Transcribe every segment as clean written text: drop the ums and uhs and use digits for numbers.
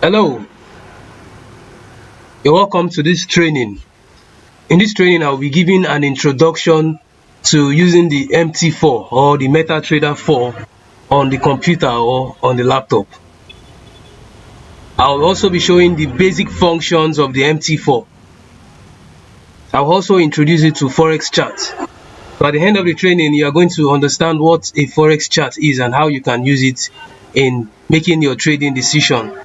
Hello, you're welcome to this training. In this training, I'll be giving an introduction to using the MT4 or the MetaTrader 4 on the computer or on the laptop. I'll also be showing the basic functions of the MT4. I'll also introduce it to Forex chart. So at the end of the training, you are going to understand what a Forex chart is and how you can use it in making your trading decision.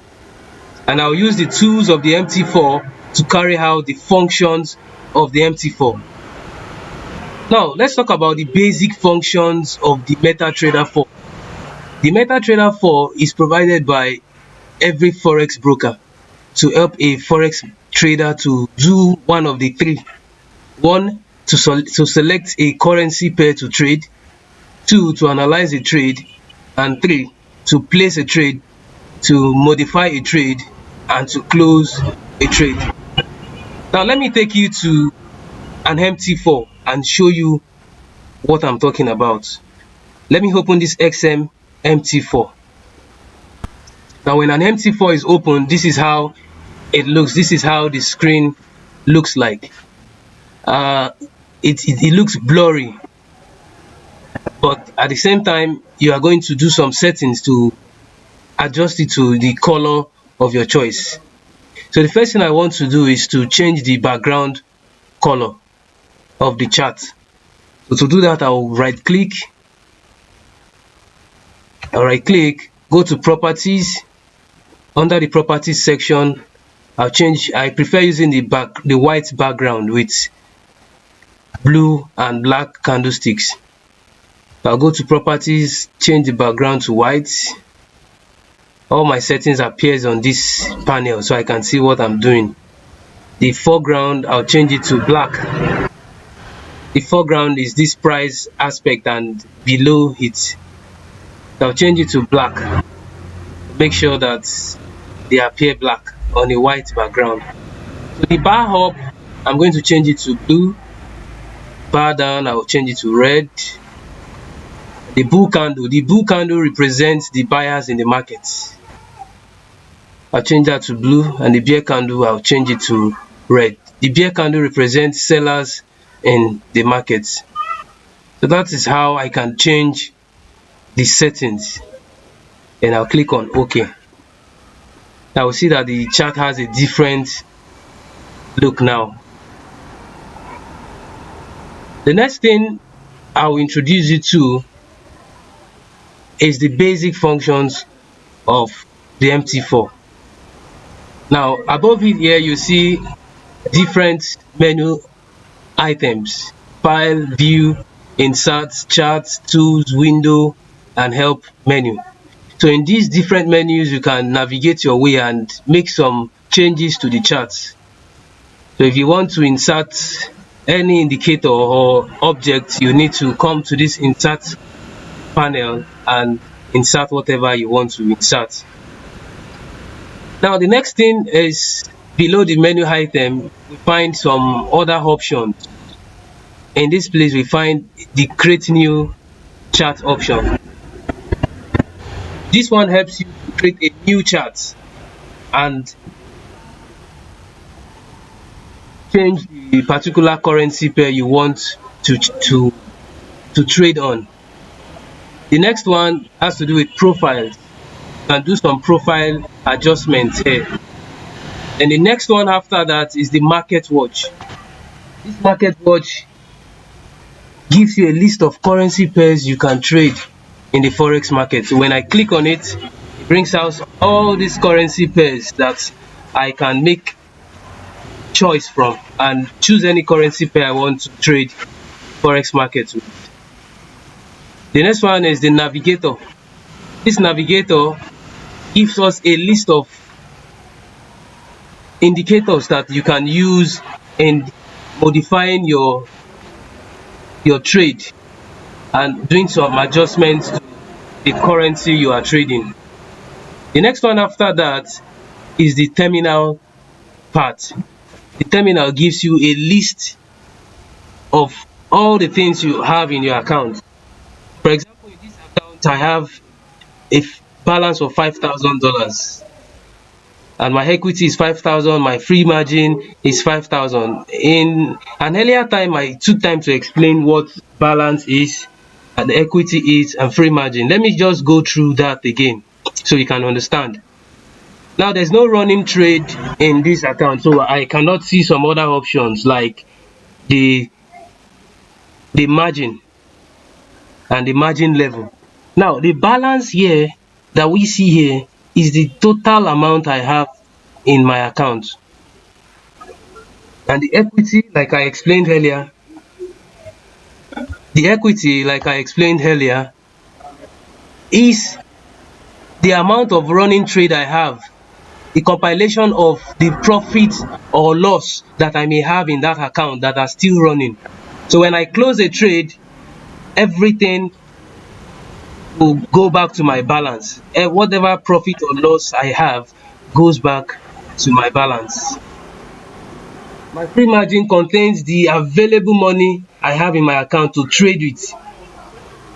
And I'll use the tools of the MT4 to carry out the functions of the MT4. Now, let's talk about the basic functions of the MetaTrader 4. The MetaTrader 4 is provided by every Forex broker to help a Forex trader to do one of the three. One, to select a currency pair to trade. Two, to analyze a trade. And three, to place a trade, to modify a trade, and to close a trade. Now let me take you to an MT4 and show you what I'm talking about. Let me open this XM MT4. Now when an MT4 is open, this is how it looks. This is how the screen looks like. It looks blurry, but at the same time you are going to do some settings to adjust it to the color of your choice. So the first thing I want to do is to change the background color of the chart. So to do that, I'll right click, go to properties. Under the properties section, I prefer using the white background with blue and black candlesticks. I'll go to properties, change the background to white. All my settings appears on this panel so I can see what I'm doing. The foreground, I'll change it to black. The foreground is this price aspect, and below it I'll change it to black. Make sure that they appear black on a white background. So the bar up, I'm going to change it to blue. Bar down, I'll change it to red. The bull candle represents the buyers in the market. I'll change that to blue, and the bear candle, I'll change it to red. The bear candle represents sellers in the market. So that is how I can change the settings. And I'll click on OK. Now we'll see that the chart has a different look now. The next thing I will introduce you to is the basic functions of the MT4. Now above it here you see different menu items: file, view, insert, chart, tools, window, and help menu. So in these different menus you can navigate your way and make some changes to the charts. So if you want to insert any indicator or object, you need to come to this insert panel and insert whatever you want to insert. Now the next thing is, below the menu item we find some other options. In this place we find the create new chart option. This one helps you to create a new chart and change the particular currency pair you want to trade on. The next one has to do with profiles. You can do some profile adjustments here. And the next one after that is the market watch. This market watch gives you a list of currency pairs you can trade in the Forex market. So when I click on it, it brings out all these currency pairs that I can make choice from and choose any currency pair I want to trade Forex market with. The next one is the navigator. This navigator gives us a list of indicators that you can use in modifying your trade and doing some adjustments to the currency you are trading. The next one after that is the terminal part. The terminal gives you a list of all the things you have in your account. For example, in this account I have a balance of $5,000. and my equity is 5,000, my free margin is 5,000. In an earlier time, I took time to explain what balance is, and equity is, and free margin. Let me just go through that again so you can understand. Now, there's no running trade in this account, so I cannot see some other options like the margin and the margin level. Now, the balance here that we see here is the total amount I have in my account, and the equity, like I explained earlier, is the amount of running trade I have, the compilation of the profit or loss that I may have in that account that are still running. So when I close a trade, everything will go back to my balance, and whatever profit or loss I have goes back to my balance. My free margin contains the available money I have in my account to trade with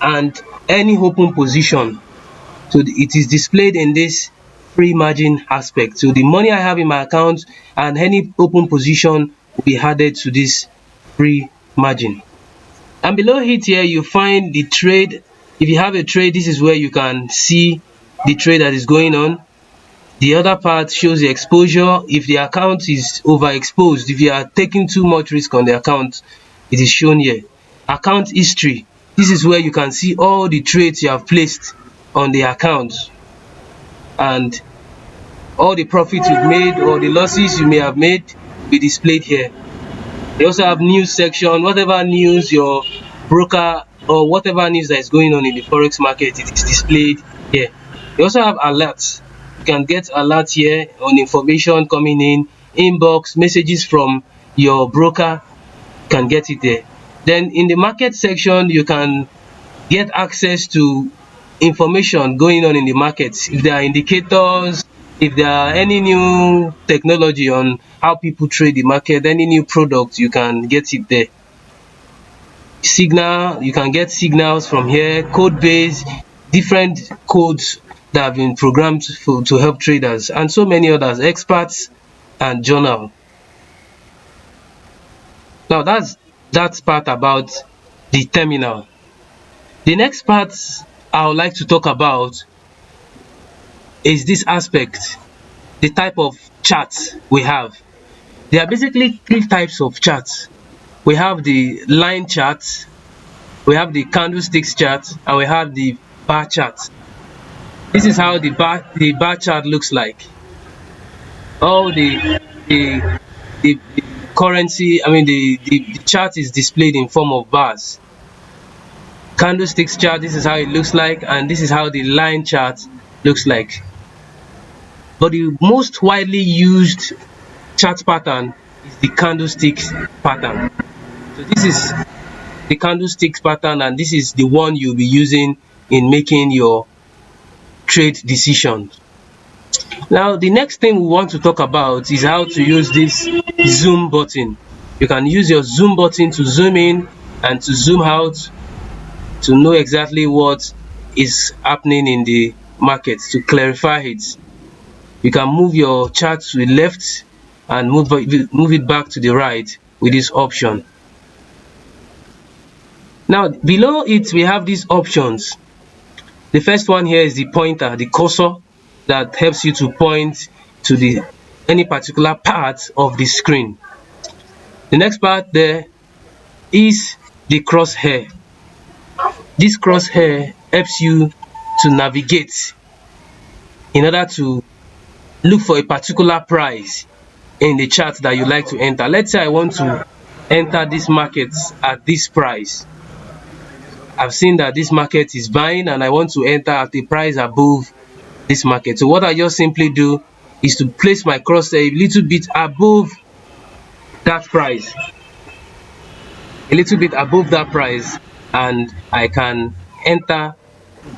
and any open position. So it is displayed in this free margin aspect. So the money I have in my account and any open position will be added to this free margin. And below it here, you find the trade. If you have a trade, this is where you can see the trade that is going on. The other part shows the exposure. If the account is overexposed, if you are taking too much risk on the account, it is shown here. Account history. This is where you can see all the trades you have placed on the account and all the profits you've made or the losses you may have made will be displayed here. They also have news section. Whatever news your broker or whatever news that is going on in the forex market, it is displayed here. They also have alerts. You can get alerts here on information coming in, inbox, messages from your broker, you can get it there. Then in the market section, you can get access to information going on in the market. If there are indicators, if there are any new technology on how people trade the market, any new product, you can get it there. Signal, you can get signals from here, code base, different codes that have been programmed to help traders, and so many others, experts and journal. Now that's part about the terminal. The next part I would like to talk about is this aspect, the type of charts we have. There are basically three types of charts. We have the line chart, we have the candlesticks chart, and we have the bar chart. This is how the bar chart looks like. All the currency, the chart is displayed in form of bars. Candlesticks chart, this is how it looks like, and this is how the line chart looks like. But the most widely used chart pattern is the candlesticks pattern. So this is the candlesticks pattern, and this is the one you'll be using in making your trade decisions. Now, the next thing we want to talk about is how to use this zoom button. You can use your zoom button to zoom in and to zoom out to know exactly what is happening in the market, to clarify it. You can move your chart to the left and move it back to the right with this option. Now, below it we have these options. The first one here is the pointer, the cursor, that helps you to point to any particular part of the screen. The next part there is the crosshair. This crosshair helps you to navigate in order to look for a particular price in the chart that you like to enter. Let's say I want to enter this market at this price. I've seen that this market is buying and I want to enter at a price above this market. So what I just simply do is to place my crosshair a little bit above that price, and I can enter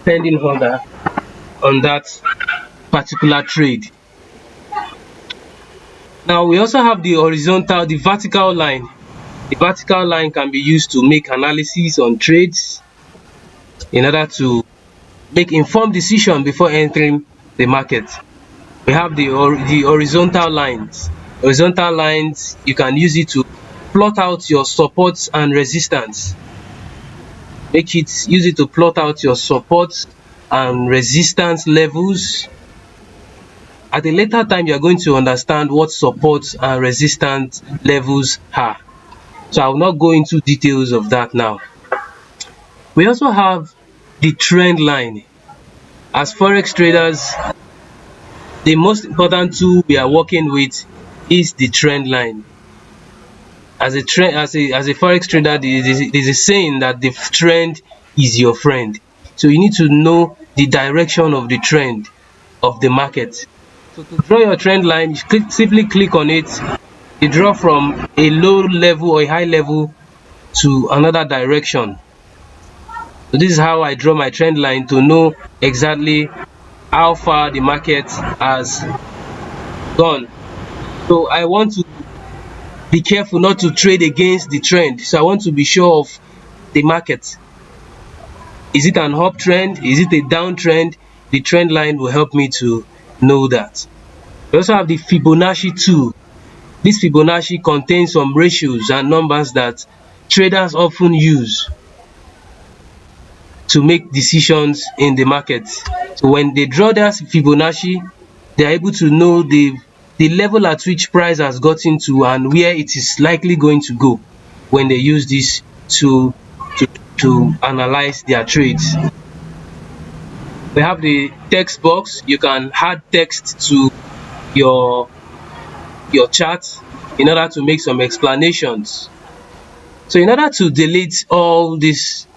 pending order on that particular trade. Now we also have the vertical line. The vertical line can be used to make analysis on trades in order to make informed decision before entering the market. We have the horizontal lines. Horizontal lines, you can use it to plot out your support and resistance. Use it to plot out your support and resistance levels. At a later time, you are going to understand what support and resistance levels are. So I will not go into details of that now. We also have the trend line. As forex traders, the most important tool we are working with is the trend line. As a forex trader, there's a saying that the trend is your friend. So you need to know the direction of the trend of the market. So to draw your trend line, you simply click on it. You draw from a low level or a high level to another direction. So this is how I draw my trend line to know exactly how far the market has gone. So I want to be careful not to trade against the trend. So I want to be sure of the market. Is it an uptrend? Is it a downtrend? The trend line will help me to know that. We also have the Fibonacci tool. This Fibonacci contains some ratios and numbers that traders often use to make decisions in the market. So when they draw their Fibonacci, they are able to know the level at which price has gotten to and where it is likely going to go when they use this to analyze their trades. We have the text box. You can add text to your chart in order to make some explanations. So in order to delete all these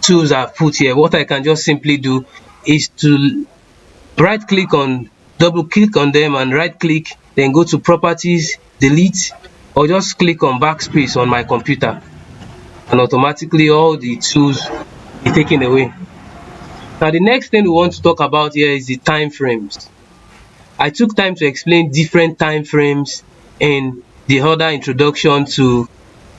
tools I've put here, what I can just simply do is to double click on them and right click, then go to properties, delete, or just click on backspace on my computer, and automatically all the tools be taken away. Now the next thing we want to talk about here is the time frames. I took time to explain different time frames in the other introduction to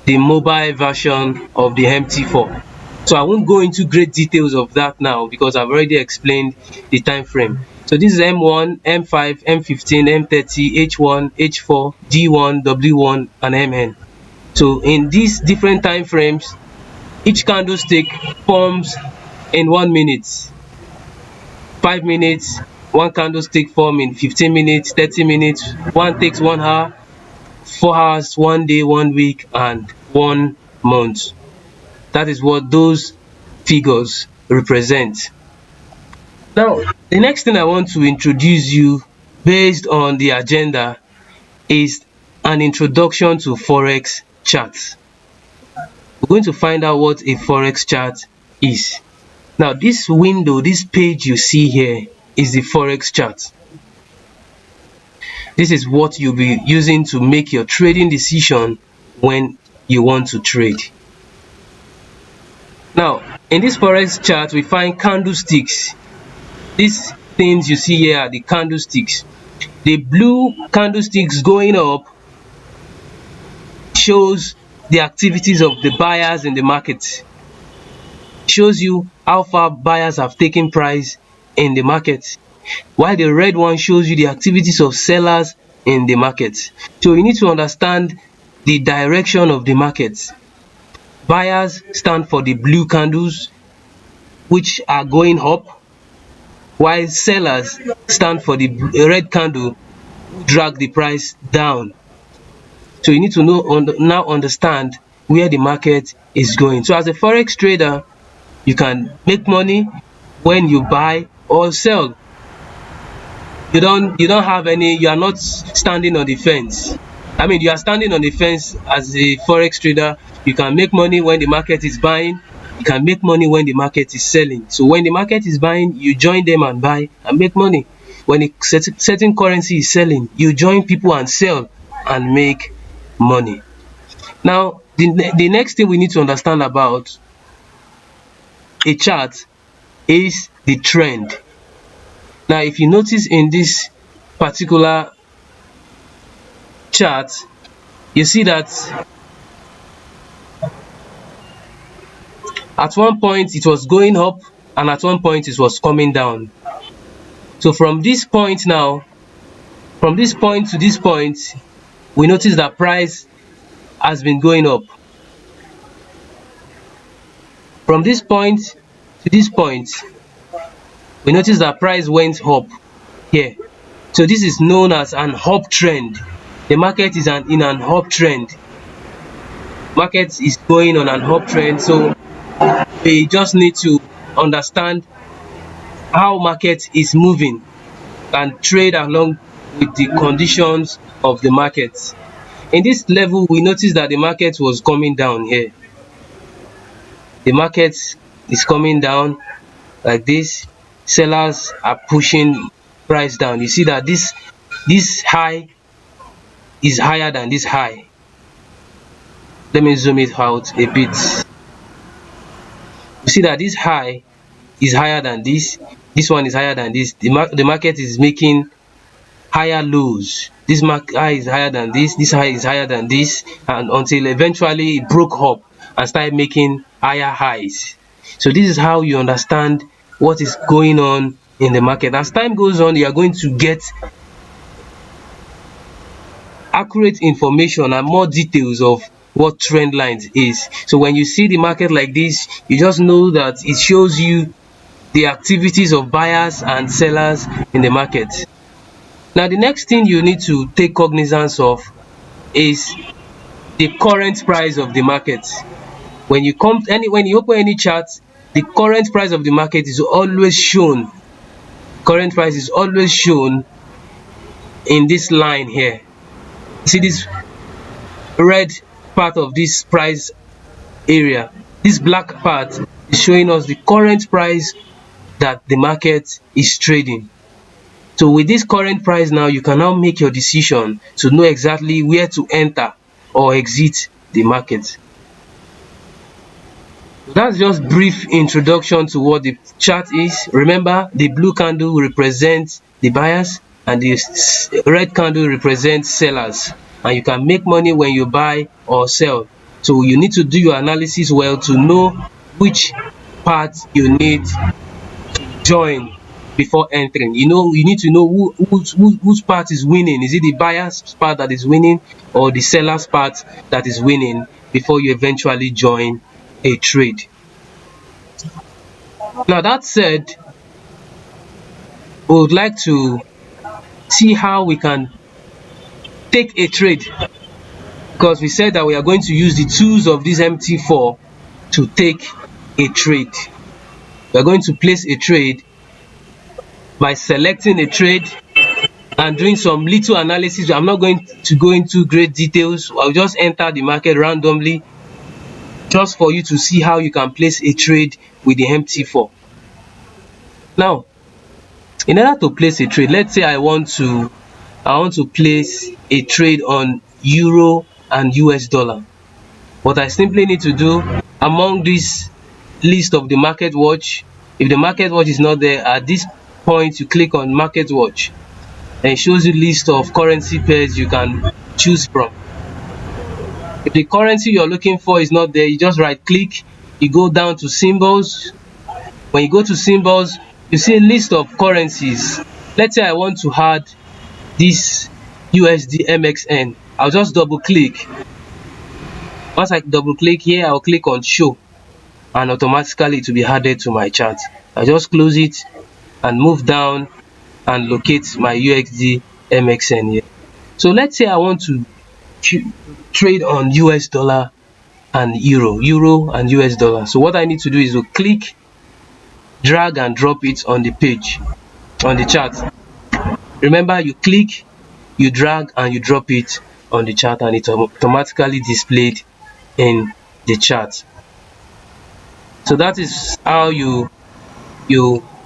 the mobile version of the MT4. So I won't go into great details of that now because I've already explained the time frame. So this is M1, M5, M15, M30, H1, H4, D1, W1, and MN. So in these different time frames, each candlestick forms in 1 minute, 5 minutes, one candlestick form in 15 minutes, 30 minutes, one takes 1 hour, 4 hours, 1 day, 1 week, and 1 month. That is what those figures represent. Now, the next thing I want to introduce you based on the agenda is an introduction to Forex charts. We're going to find out what a Forex chart is. Now, this window, this page you see here is the Forex chart. This is what you'll be using to make your trading decision when you want to trade. Now, in this Forex chart, we find candlesticks. These things you see here are the candlesticks. The blue candlesticks going up shows the activities of the buyers in the market. Shows you how far buyers have taken price in the market, while the red one shows you the activities of sellers in the market. So you need to understand the direction of the market. Buyers stand for the blue candles, which are going up, while sellers stand for the red candle, who drag the price down. So you need to now understand where the market is going. So as a forex trader, you can make money when you buy or sell. You are not standing on the fence. I mean, you are standing on the fence as a forex trader. You can make money when the market is buying. You can make money when the market is selling. So when the market is buying, you join them and buy and make money. When a certain currency is selling, you join people and sell and make money. Now, the next thing we need to understand about a chart is the trend. Now, if you notice in this particular chart, you see that at one point it was going up and at one point it was coming down. So from this point now, From this point to this point, we notice that price has been going up. From this point to this point, we notice that price went up here. So this is known as an uptrend. The market is in an uptrend. Market is going on an uptrend, so we just need to understand how market is moving and trade along with the conditions of the market. In this level, we notice that the market was coming down here. The market is coming down like this. Sellers are pushing price down. You see that this high is higher than this high. Let me zoom it out a bit. You see that this high is higher than this one is higher than this. The market is making higher lows. This high is higher than this high is higher than this, and until eventually it broke up and started making higher highs. So this is how you understand what is going on in the market. As time goes on, you are going to get accurate information and more details of what trend lines is. So when you see the market like this, you just know that it shows you the activities of buyers and sellers in the market. Now the next thing you need to take cognizance of is the current price of the market. When you open any chart, the current price of the market is always shown. Current price is always shown in this line here. See this red part of this price area, this black part is showing us the current price that the market is trading. So with this current price now, you can now make your decision to know exactly where to enter or exit the market. That's just brief introduction to what the chart is. Remember, the blue candle represents the buyers and the red candle represents sellers, and you can make money when you buy or sell. So you need to do your analysis well to know which part you need to join before entering. You need to know whose part is winning. Is it the buyer's part that is winning or the seller's part that is winning before you eventually join a trade? Now that said, we would like to see how we can take a trade, because we said that we are going to use the tools of this MT4 to take a trade. We are going to place a trade by selecting a trade and doing some little analysis. I'm not going to go into great details. I'll just enter the market randomly just for you to see how you can place a trade with the MT4. Now, in order to place a trade, let's say I want to place a trade on euro and US dollar. What I simply need to do, among this list of the market watch, if the market watch is not there, at this point you click on market watch and it shows you list of currency pairs you can choose from. If the currency you're looking for is not there, you just right click, you go down to symbols. When you go to symbols, you see a list of currencies. Let's say I want to add this USD MXN. I'll just double click. Once I double click here, I'll click on show, and automatically it will be added to my chart. I just close it and move down and locate my USD MXN here. So let's say I want to trade on US dollar and euro and US dollar. So what I need to do is to click, drag and drop it on the page, on the chart. Remember, you click, you drag and you drop it on the chart, and it's automatically displayed in the chart. So that is how you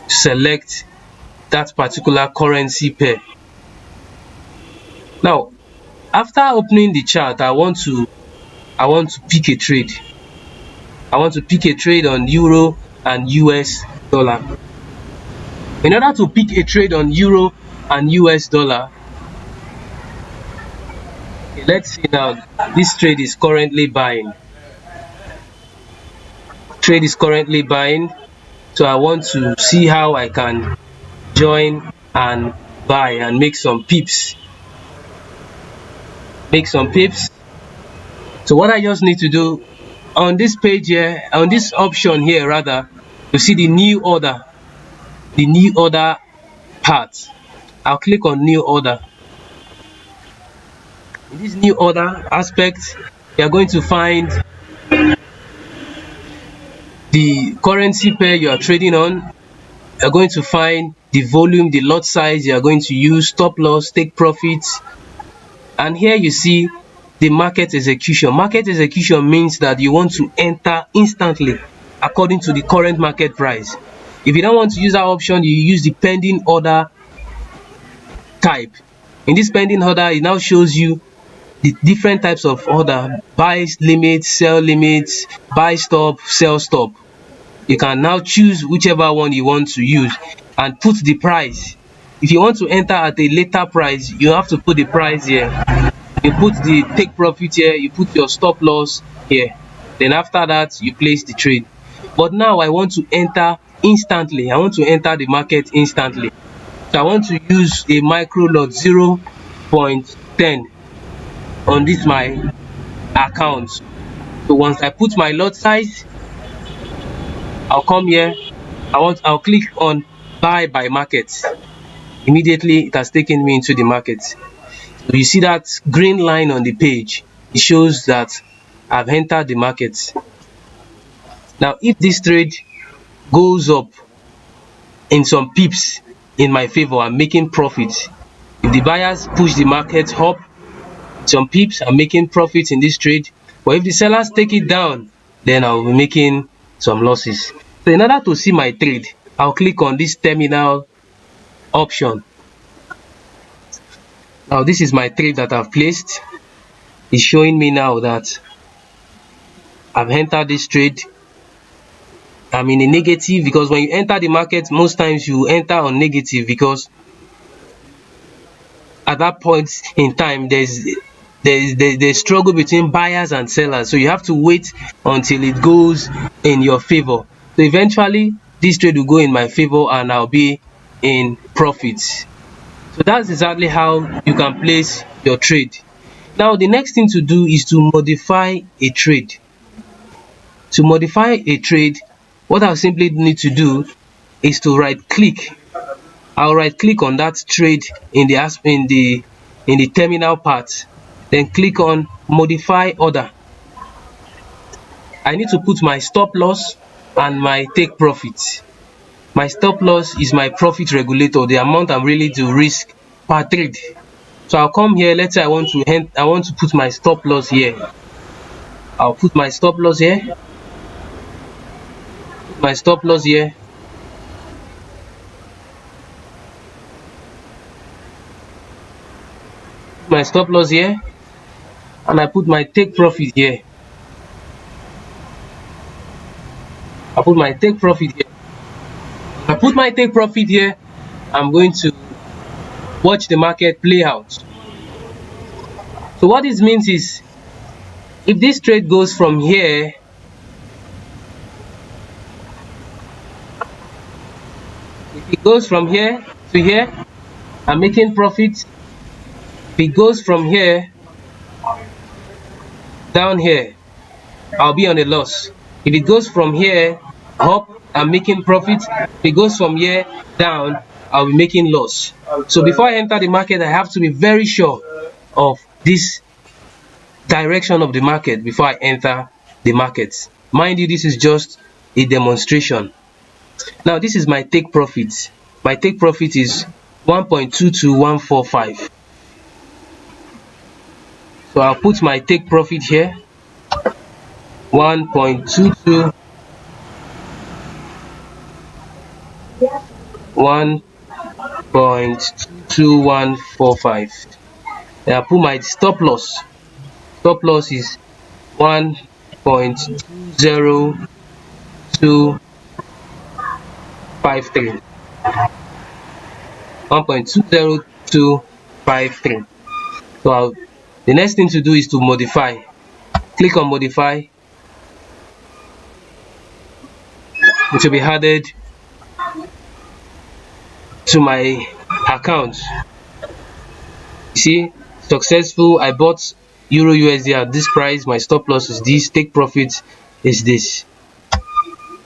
select that particular currency pair. Now, after opening the chart, I want to pick a trade. I want to pick a trade on euro and US dollar. In order to pick a trade on euro and US dollar, okay, let's see now. This trade is currently buying. Trade is currently buying. So I want to see how I can join and buy and make some pips make some pips. So what I just need to do on this page here, on this option here rather, you see the new order part. I'll click on new order. In this new order aspect, you are going to find the currency pair you are trading on. You're going to find the volume, the lot size you are going to use, stop loss, take profits, and here you see the market execution. Market execution means that you want to enter instantly according to the current market price. If you don't want to use that option, you use the pending order type. In this pending order, it now shows you the different types of order: buy limit, sell limit, buy stop, sell stop. You can now choose whichever one you want to use and put the price. If you want to enter at a later price, you have to put the price here. You put the take profit here, you put your stop loss here, then after that you place the trade. But now I want to enter instantly. I want to enter the market instantly. So I want to use a micro lot 0.10 on this my account. So once I put my lot size, I'll come here, I'll click on buy by market. Immediately it has taken me into the market. So you see that green line on the page, it shows that I've entered the market. Now if this trade goes up in some pips in my favor, I'm making profit. If the buyers push the market up some pips, I'm making profit in this trade. But if the sellers take it down, then I'll be making some losses. So in order to see my trade, I'll click on this terminal option. Now this is my trade that I've placed. It's showing me now that I've entered this trade. I'm in a negative, because when you enter the market, most times you enter on negative, because at that point in time there's struggle between buyers and sellers, so you have to wait until it goes in your favor. So eventually this trade will go in my favor and I'll be in profits. So that's exactly how you can place your trade. Now the next thing to do is to modify a trade. To modify a trade, what I simply need to do is to right click. I'll right click on that trade in the terminal part, then click on modify order. I need to put my stop loss and my take profit. My stop loss is my profit regulator, the amount I'm willing to risk per trade. So I'll come here. Let's say I want to put my stop loss here. I'll put my stop loss here. My stop loss here. My stop loss here, and I put my take profit here. I put my take profit here. I put my take profit here. I'm going to watch the market play out. So what this means is, if this trade goes from here if it goes from here to here, I'm making profit. If it goes from here down here, I'll be on a loss. If it goes from here up, I'm making profit. If it goes from here down, I'll be making loss. So before I enter the market, I have to be very sure of this direction of the market before I enter the market. Mind you, this is just a demonstration. Now this is my take profit. My take profit is 1.22145. So I'll put my take profit here, 1.2145. Then I'll put my stop loss. Stop loss is 1.20253. 1.20253. So the next thing to do is to modify. Click on modify. It will be added to my account. You see, successful. I bought Euro USD at this price, my stop loss is this, take profit is this.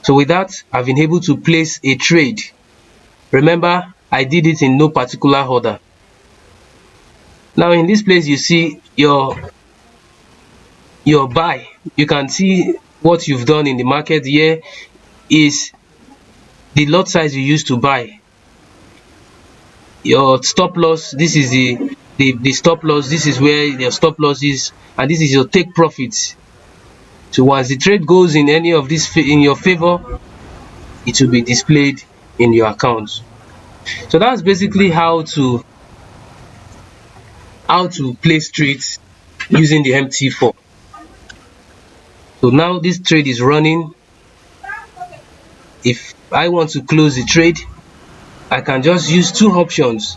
So with that, I've been able to place a trade. Remember, I did it in no particular order. Now in this place, you see your buy. You can see what you've done in the market. Here is the lot size you used to buy. Your stop loss, this is the stop loss, this is where your stop loss is, and this is your take profit. So once the trade goes in any of this in your favor, it will be displayed in your account. So that's basically how to place trades using the MT4. So now this trade is running. If I want to close the trade, I can just use two options.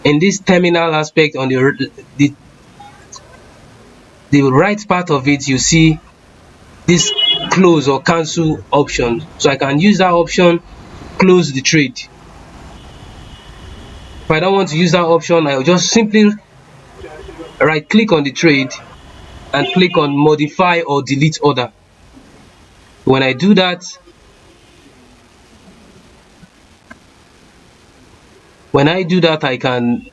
In this terminal aspect on the right part of it, you see this close or cancel option. So I can use that option to close the trade. If I don't want to use that option, I will just simply right click on the trade and click on modify or delete order. When I do that, I can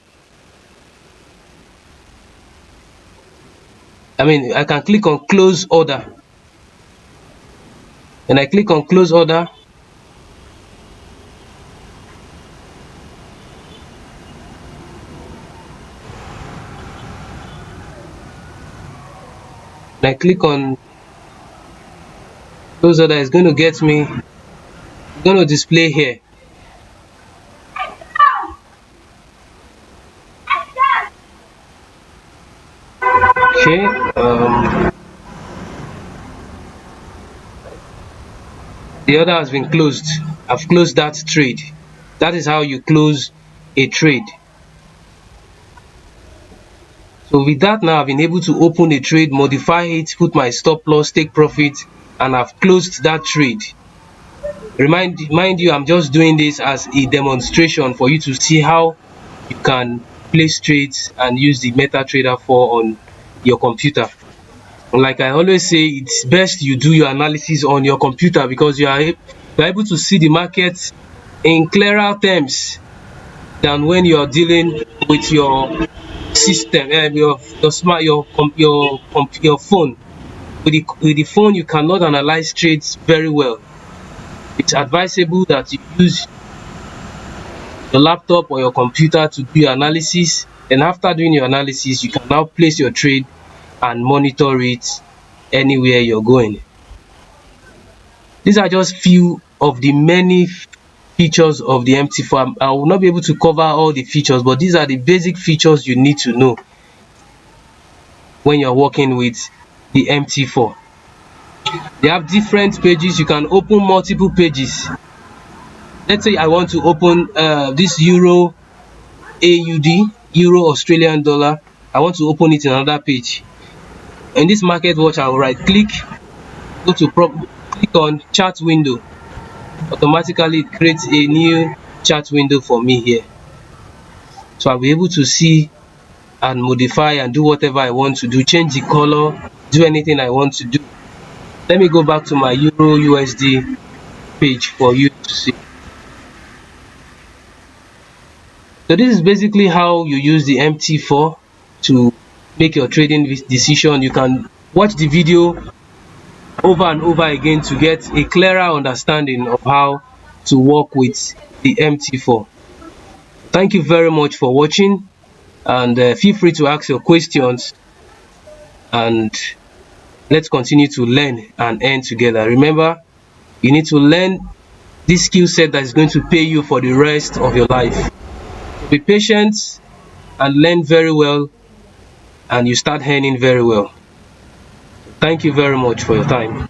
click on close order. When I click on close order, and I click on close order, is going to get me, it's going to display here. Okay, the order has been closed. I've closed that trade. That is how you close a trade. So with that, now I've been able to open a trade, modify it, put my stop loss, take profit, and I've closed that trade. Mind you, I'm just doing this as a demonstration for you to see how you can place trades and use the MetaTrader 4 on your computer. Like I always say, it's best you do your analysis on your computer, because you are able to see the market in clearer terms than when you are dealing with your system, your phone. With the phone, you cannot analyze trades very well. It's advisable that you use your laptop or your computer to do your analysis, and after doing your analysis, you can now place your trade and monitor it anywhere you're going. These are just few of the many features of the MT4. I will not be able to cover all the features, but these are the basic features you need to know when you're working with the MT4. They have different pages. You can open multiple pages. Let's say I want to open this Euro AUD, Euro Australian dollar. I want to open it in another page. In this market watch, I will right click, go to click on chart window. Automatically it creates a new chart window for me here. So I'll be able to see and modify and do whatever I want to do, change the color, do anything I want to do. Let me go back to my Euro USD page for you to see. So this is basically how you use the MT4 to make your trading decision. You can watch the video over and over again to get a clearer understanding of how to work with the MT4. Thank you very much for watching, and feel free to ask your questions, and let's continue to learn and earn together. Remember, you need to learn this skill set that is going to pay you for the rest of your life. Be patient and learn very well, and you start earning very well. Thank you very much for your time.